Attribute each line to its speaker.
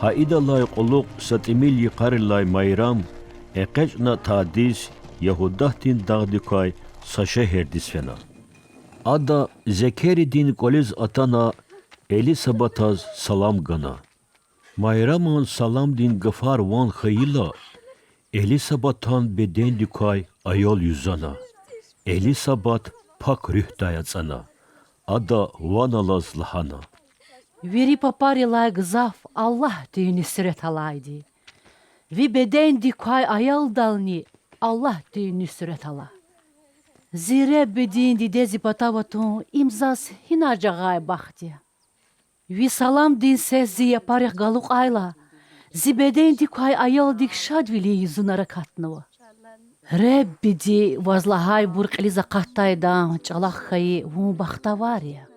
Speaker 1: Haidalay qulluq satimilyi qarilay mayram, eqecna tadis Yahudahtin dağdikay saşa herdis fena. Ada zekeri din koliz atana Elisabataz salam gana. Mayramın salam din gıfar van khayla. Elisabatan beden dikay ayol yüzana. Elisabat pak rühtayatsana. Ada vanalaz lahana.
Speaker 2: Veri papari lay gızaf Allah düğünü süret alaydı. Vi beden dikay ayol dalni Allah düğünü süret ala. Zire bedin didezi patavatun imzas hinarca gay baktı. Vi salam din ses zi yaparık galuk ayla. Zi beden dikay ayol dik şadvili yüzünara katnıva. Rebbi di vazlahay burk eliza kattaydan çalak kayı hu bakta var ya.